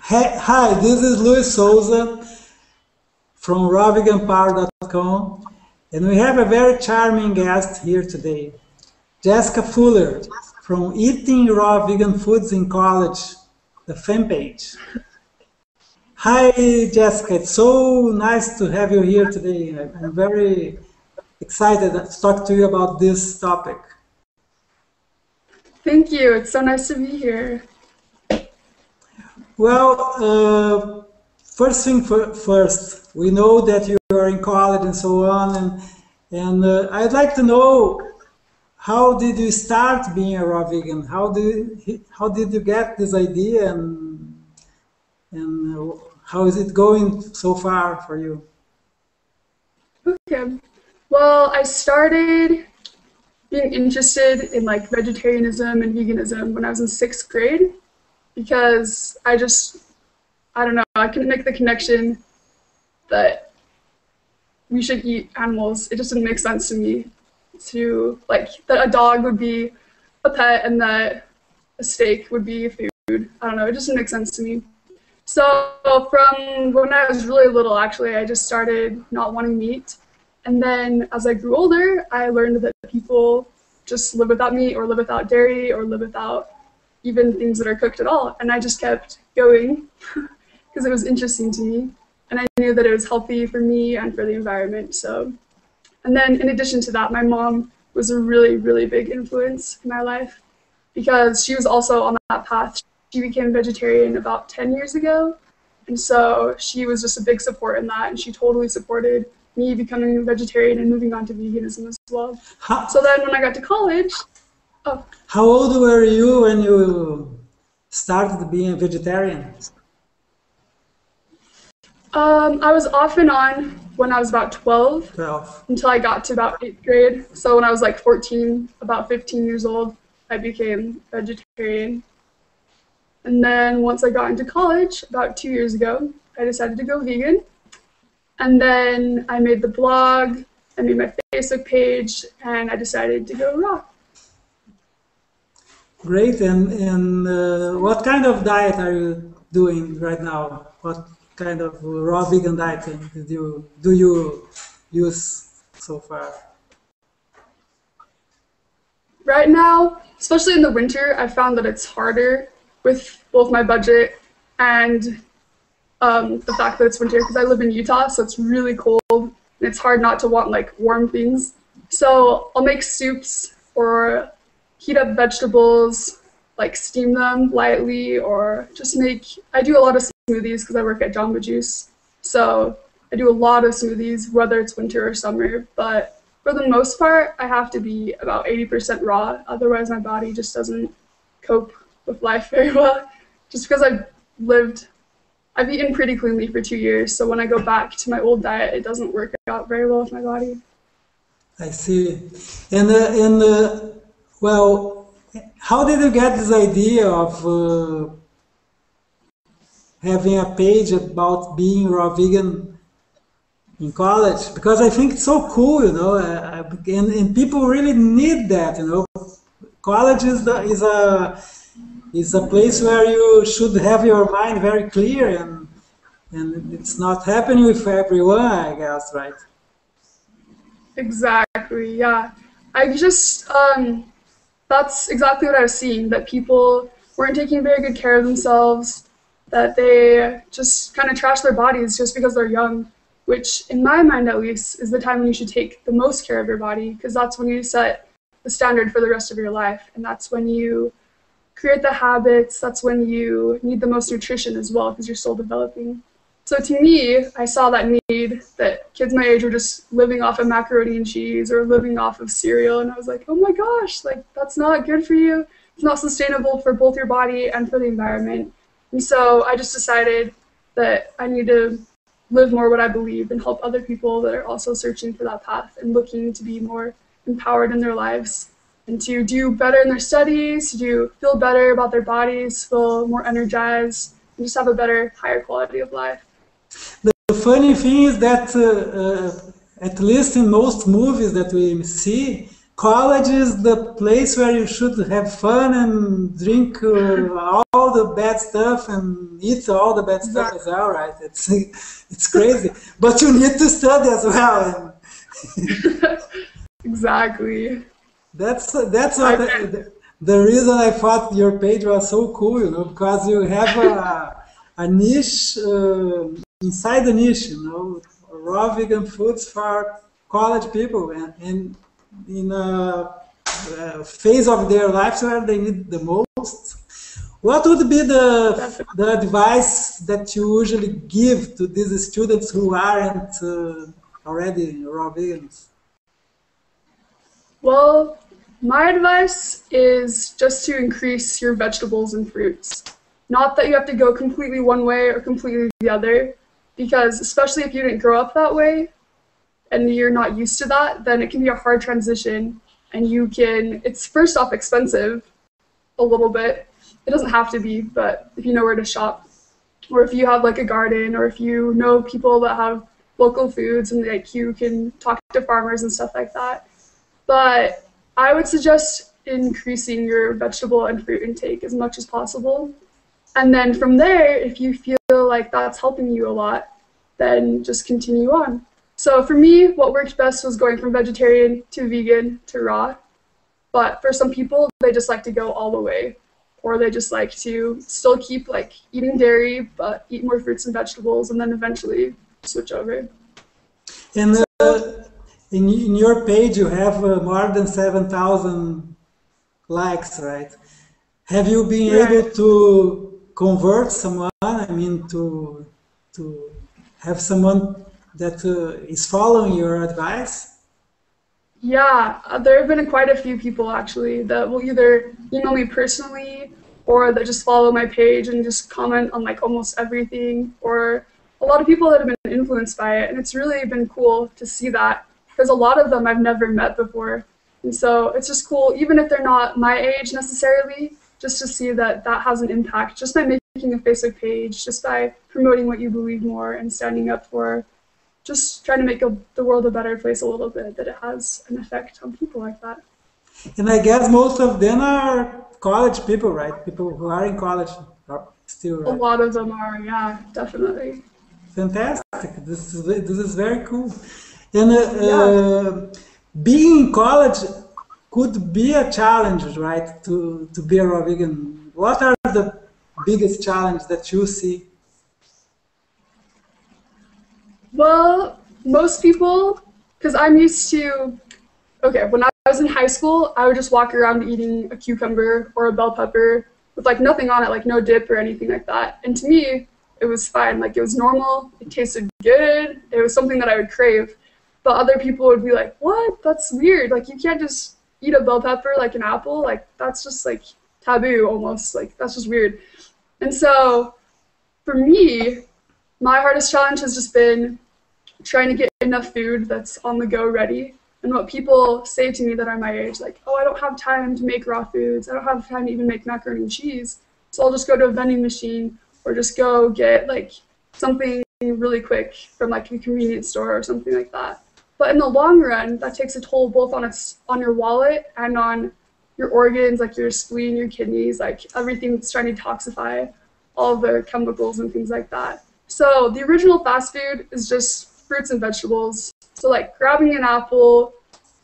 Hi, this is Luis Souza from rawveganpower.com, and we have a very charming guest here today, Jessica Fuller from Eating Raw Vegan Foods in College, the fan page. Hi, Jessica. It's so nice to have you here today. I'm very excited to talk to you about this topic. Thank you. It's so nice to be here. Well, first thing first, we know that you are in college and so on, and I'd like to know, how did you start being a raw vegan? How did you get this idea, and how is it going so far for you? Okay. Well, I started being interested in vegetarianism and veganism when I was in 6th grade because I don't know, I couldn't make the connection that we should eat animals. It just didn't make sense to me that a dog would be a pet and that a steak would be food. I don't know, it just didn't make sense to me. So from when I was really little, actually, I just started not wanting meat. And then as I grew older, I learned that people just live without meat or live without dairy or live without even things that are cooked at all. And I just kept going because it was interesting to me. And I knew that it was healthy for me and for the environment. And then in addition to that, my mom was a really, really big influence in my life because she was also on that path. She became vegetarian about 10 years ago. And so she was just a big support in that. And she totally supported me becoming a vegetarian and moving on to veganism as well. So then when I got to college... Oh. How old were you when you started being a vegetarian? I was off and on when I was about 12 until I got to about 8th grade. So when I was 14, about 15 years old, I became vegetarian. And then once I got into college, about 2 years ago, I decided to go vegan. And then I made the blog, I made my Facebook page, and I decided to go raw. Great. And what kind of diet are you doing right now? What kind of raw vegan diet do you use so far? Right now, especially in the winter, I found that it's harder with both my budget and the fact that it's winter, because I live in Utah, so it's really cold and it's hard not to want warm things. So I'll make soups or heat up vegetables, steam them lightly, or just I do a lot of smoothies because I work at Jamba Juice. So I do a lot of smoothies, whether it's winter or summer, but for the most part, I have to be about 80% raw, otherwise my body just doesn't cope with life very well, just because I've eaten pretty cleanly for 2 years, so when I go back to my old diet, it doesn't work out very well with my body. I see. Well, how did you get this idea of having a page about being raw vegan in college? Because I think it's so cool, and people really need that, College is a place where you should have your mind very clear, and it's not happening with everyone, I guess, right? Exactly, yeah. That's exactly what I was seeing, that people weren't taking very good care of themselves, that they just kind of trash their bodies just because they're young, which in my mind at least is the time when you should take the most care of your body, because that's when you set the standard for the rest of your life, and that's when you create the habits, that's when you need the most nutrition as well, because you're still developing. So to me, I saw that need, that kids my age were just living off of macaroni and cheese or living off of cereal, and I was like, oh my gosh, that's not good for you. It's not sustainable for both your body and for the environment. And so I just decided that I need to live more what I believe and help other people that are also searching for that path and looking to be more empowered in their lives and to do better in their studies, to feel better about their bodies, feel more energized, and just have a better, higher quality of life. The funny thing is that, at least in most movies that we see, college is the place where you should have fun and drink all the bad stuff and eat all the bad stuff Exactly. as well, right? It's crazy, but you need to study as well, and Exactly. that's I what bet. the reason I thought your page was so cool, because you have a niche inside the niche, raw vegan foods for college people, and in a phase of their lives where they need the most. What would be Definitely. the advice that you usually give to these students who aren't already raw vegans? Well, my advice is just to increase your vegetables and fruits. Not that you have to go completely one way or completely the other, because especially if you didn't grow up that way and you're not used to that, then it can be a hard transition. And it's first off expensive a little bit. It doesn't have to be, but if you know where to shop, or if you have like a garden, or if you know people that have local foods and like you can talk to farmers and stuff like that. But I would suggest increasing your vegetable and fruit intake as much as possible. And then from there, if you feel like that's helping you a lot, then just continue on. So for me, what worked best was going from vegetarian to vegan to raw. But for some people, they just like to go all the way. Or they just like to still keep like eating dairy, but eat more fruits and vegetables, and then eventually switch over. And So, in your page, you have more than 7,000 likes, right? Have you been right. able to convert someone? I mean, to have someone that is following your advice? Yeah, there have been quite a few people actually that will either email me personally or that just follow my page and just comment on like almost everything, or a lot of people that have been influenced by it. And it's really been cool to see that because a lot of them I've never met before. And so it's just cool, even if they're not my age necessarily, just to see that that has an impact just by making a Facebook page, just by promoting what you believe more and standing up for just trying to make the world a better place a little bit, that it has an effect on people like that. And I guess most of them are college people, right? People who are in college are still, A right? lot of them are, yeah, definitely. Fantastic. This is very cool. And Yeah. being in college could be a challenge, right? To be a raw vegan. What are the biggest challenge that you see? Well, most people, because I'm used to, okay, when I was in high school, I would just walk around eating a cucumber or a bell pepper with like nothing on it, like no dip or anything like that. And to me, it was fine. Like it was normal. It tasted good. It was something that I would crave. But other people would be like, "What? That's weird. Like you can't just eat a bell pepper like an apple. Like that's just like taboo almost. Like that's just weird." And so for me, my hardest challenge has just been trying to get enough food that's on the go ready. And what people say to me that are my age, like, oh, I don't have time to make raw foods. I don't have time to even make macaroni and cheese. So I'll just go to a vending machine or just go get like something really quick from like a convenience store or something like that. But in the long run, that takes a toll both on your wallet and on your organs, like your spleen, your kidneys, like everything that's trying to detoxify all the chemicals and things like that. So the original fast food is just fruits and vegetables. So like grabbing an apple,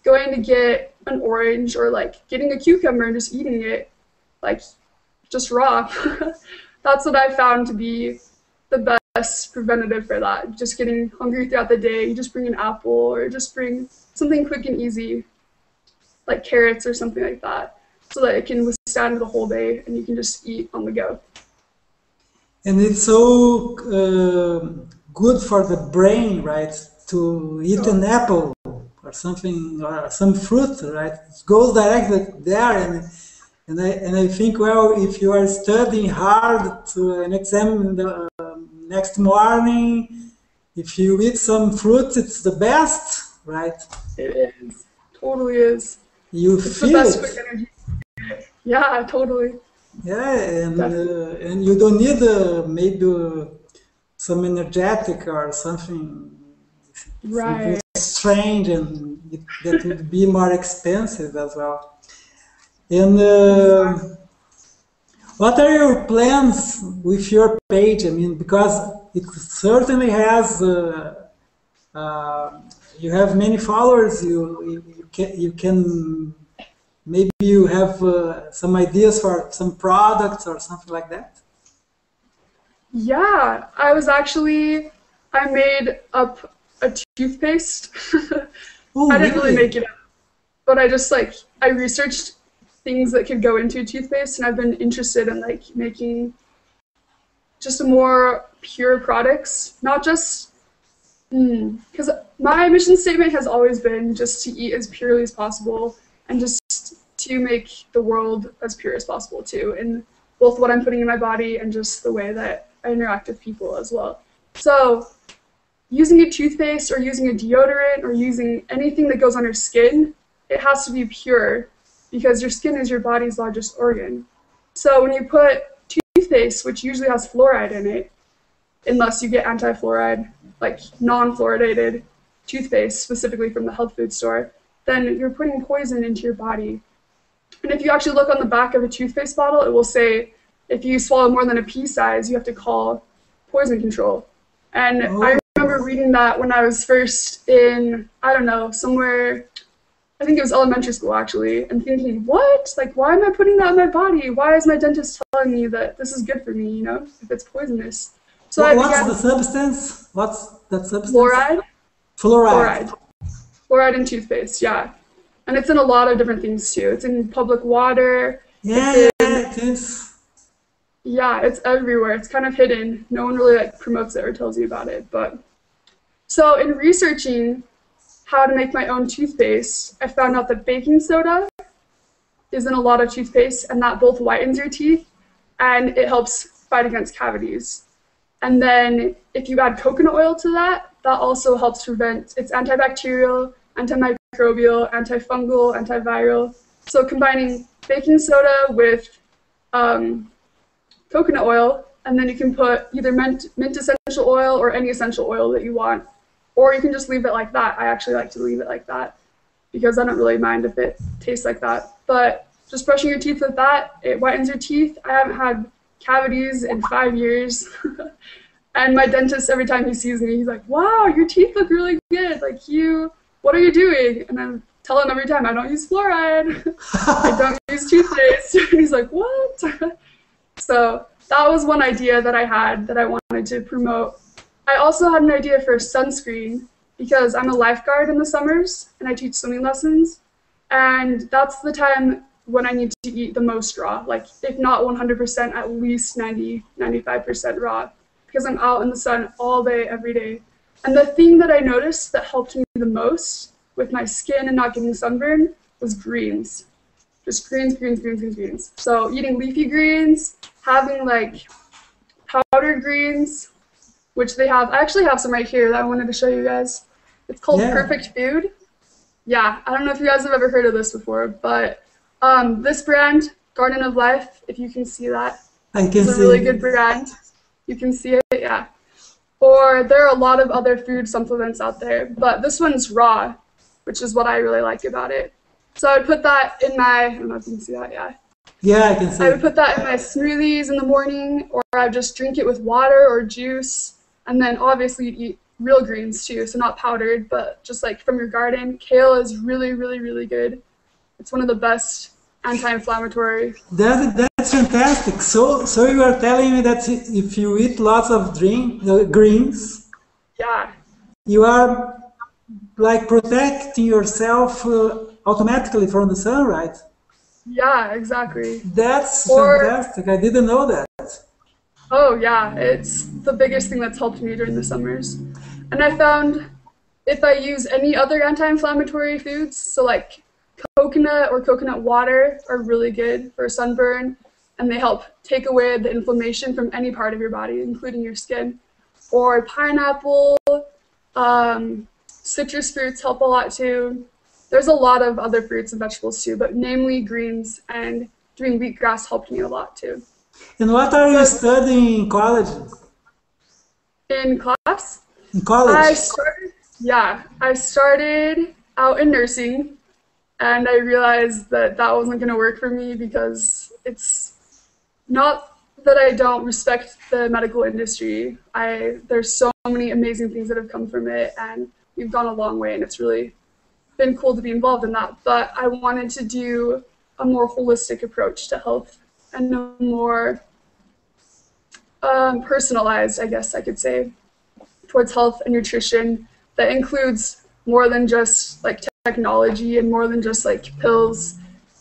going to get an orange, or like getting a cucumber and just eating it, like just raw. That's what I found to be the best preventative for that. Just getting hungry throughout the day, you just bring an apple or just bring something quick and easy, like carrots or something like that, so that it can withstand the whole day and you can just eat on the go. And it's so good for the brain, right? To eat So, an apple or something or some fruit, right? It goes directly there, and I think, well, if you are studying hard to an exam in the next morning, if you eat some fruit, it's the best, right? it is. Totally is. You It's the feel best it. quick energy. Yeah, totally. Yeah, Definitely. and you don't need maybe some energetic or something Right. strange, and that would be more expensive as well. And Exactly. What are your plans with your page? I mean, because it certainly has, you have many followers. You can maybe you have some ideas for some products or something like that. Yeah, I made up a toothpaste. Oh, I didn't really really? make it up, but I researched things that could go into toothpaste, and I've been interested in like making just more pure products, not just because my mission statement has always been just to eat as purely as possible and just to make the world as pure as possible too, in both what I'm putting in my body and just the way that I interact with people as well. So using a toothpaste or using a deodorant or using anything that goes on your skin, it has to be pure because your skin is your body's largest organ. So when you put toothpaste, which usually has fluoride in it, unless you get anti-fluoride, like non-fluoridated toothpaste specifically from the health food store, then you're putting poison into your body. And if you actually look on the back of a toothpaste bottle, it will say if you swallow more than a pea size, you have to call poison control. And I Oh, remember reading that when I was first in, I don't know, somewhere, I think it was elementary school actually, and thinking, what? Like, why am I putting that in my body? Why is my dentist telling me that this is good for me, you know, if it's poisonous? So I what's the began substance? What's that substance? fluoride, Fluoride. fluoride, fluoride in toothpaste, yeah. And it's in a lot of different things too. It's in public water, it's Yeah, in, yeah, it is. yeah, it's everywhere. It's kind of hidden. No one really like promotes it or tells you about it. But so in researching how to make my own toothpaste, I found out that baking soda is in a lot of toothpaste and that both whitens your teeth and it helps fight against cavities. And then if you add coconut oil to that, that also helps prevent, it's antibacterial, antimicrobial, antifungal, antiviral. So combining baking soda with coconut oil, and then you can put either mint essential oil or any essential oil that you want. Or you can just leave it like that. I actually like to leave it like that because I don't really mind if it tastes like that. But just brushing your teeth with that, it whitens your teeth. I haven't had cavities in 5 years. And my dentist, every time he sees me, he's like, wow, your teeth look really good. Like, what are you doing? And I tell him every time, I don't use fluoride. I don't use toothpaste. And he's like, what? So that was one idea that I had that I wanted to promote. I also had an idea for sunscreen because I'm a lifeguard in the summers and I teach swimming lessons. And that's the time when I need to eat the most raw, like if not 100%, at least 90, 95% raw because I'm out in the sun all day, every day. And the thing that I noticed that helped me the most with my skin and not getting sunburn was greens. Just greens, greens, greens, greens, greens. So eating leafy greens, having like powdered greens, which they have. I actually have some right here that I wanted to show you guys. It's called Yeah, Perfect Food. Yeah, I don't know if you guys have ever heard of this before, but this brand, Garden of Life, if you can see that, I can is a really see. good brand. You can see it, yeah. Or there are a lot of other food supplements out there, but this one's raw, which is what I really like about it. So I would put that in my, I don't know if you can see that, yeah. Yeah, I can I would see. put that in my smoothies in the morning, or I would just drink it with water or juice. And then obviously you'd eat real greens too, so not powdered, but just like from your garden. Kale is really, really, really good. It's one of the best anti-inflammatory. That's fantastic. So you are telling me that if you eat lots of greens, Yeah, you are like protecting yourself automatically from the sun, right? yeah, exactly. That's Or, fantastic. I didn't know that. oh yeah, it's the biggest thing that's helped me during the summers. And I found if I use any other anti-inflammatory foods, so like coconut or coconut water are really good for sunburn, and they help take away the inflammation from any part of your body, including your skin. Or pineapple, citrus fruits help a lot too. There's a lot of other fruits and vegetables too, but namely greens and doing wheatgrass helped me a lot too. And what are you So studying in college? in class, In I college? started, yeah, I started out in nursing and I realized that that wasn't going to work for me because it's not that I don't respect the medical industry. There's so many amazing things that have come from it, and we've gone a long way, and it's really been cool to be involved in that. But I wanted to do a more holistic approach to health and a more personalized, I guess I could say, towards health and nutrition that includes more than just like technology and more than just like pills,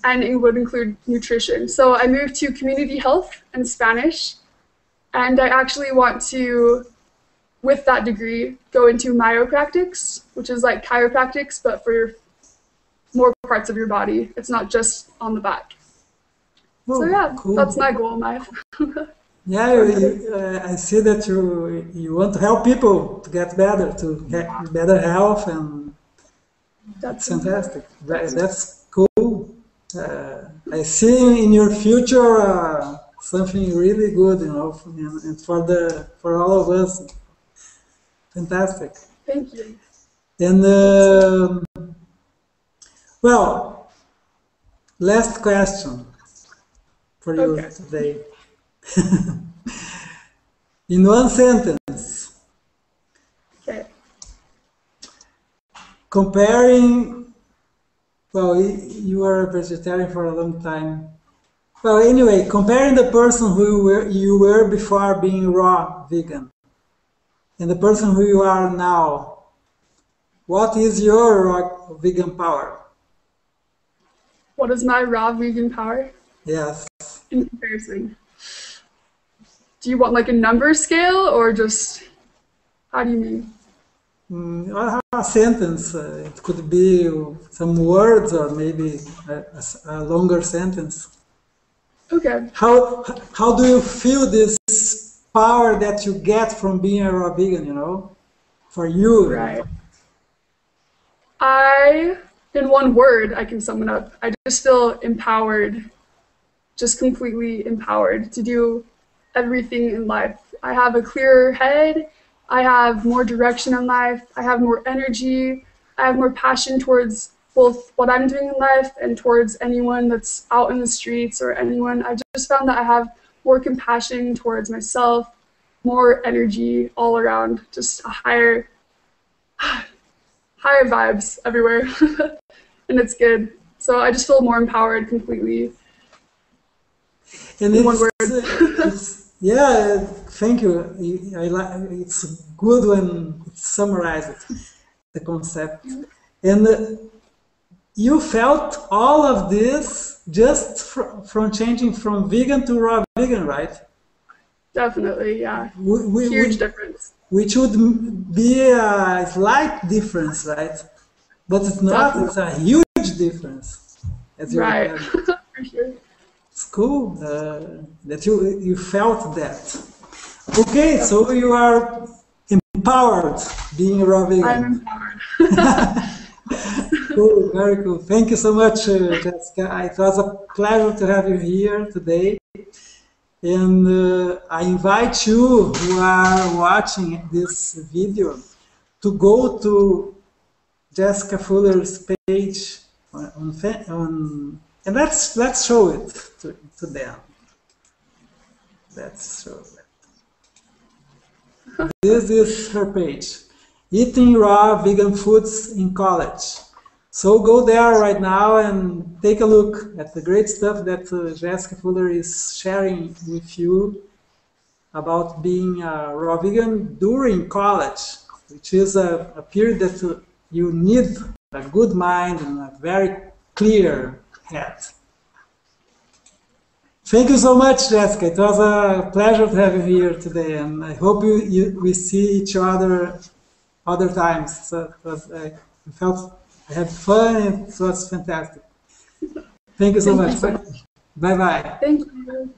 and it would include nutrition. So I moved to community health and Spanish, and I actually want to, with that degree, go into myopractics, which is like chiropractics, but for more parts of your body. It's not just on the back. Oh, So yeah, cool. that's my goal in life. Yeah, I see that you want to help people to get better, to get better health, and that's fantastic. That's cool. I see in your future something really good, you know, and for all of us. Fantastic. Thank you. And well, last question for you Okay. today. In one sentence, Okay. comparing, well, you were a vegetarian for a long time. Well, anyway, comparing the person who you were before being raw vegan and the person who you are now, what is your raw vegan power? What is my raw vegan power Yes. in comparison? Do you want like a number scale or just, how do you mean? A sentence. It could be some words or maybe a longer sentence. Okay. How do you feel this power that you get from being a raw vegan, you know? For you. Right. In one word, I can sum it up. I just feel empowered, just completely empowered to do everything in life. I have a clearer head. I have more direction in life. I have more energy. I have more passion towards both what I'm doing in life and towards anyone that's out in the streets or anyone. I just found that I have more compassion towards myself, more energy all around, just a higher vibes everywhere. And it's good. So I just feel more empowered completely. And in one word. Yeah, thank you. It's good when it's summarized, the concept. And you felt all of this just from changing from vegan to raw vegan, right? Definitely, yeah. Huge difference. Which would be a slight difference, right? But it's not, Definitely. it's a huge difference. As you Right, for sure. It's cool that you felt that. Okay, so you are empowered being a raw vegan. I'm empowered. Cool, very cool. Thank you so much, Jessica. It was a pleasure to have you here today. And I invite you who are watching this video to go to Jessica Fuller's page and let's show it to them. Let's show it. This is her page, Eating Raw Vegan Foods in College. So go there right now and take a look at the great stuff that Jessica Fuller is sharing with you about being a raw vegan during college, which is a period that you need a good mind and a very clear head. Thank you so much, Jessica. It was a pleasure to have you here today, and I hope we see each other other times. So I had fun, and it was fantastic. Thank you so much. Bye-bye. Thank you.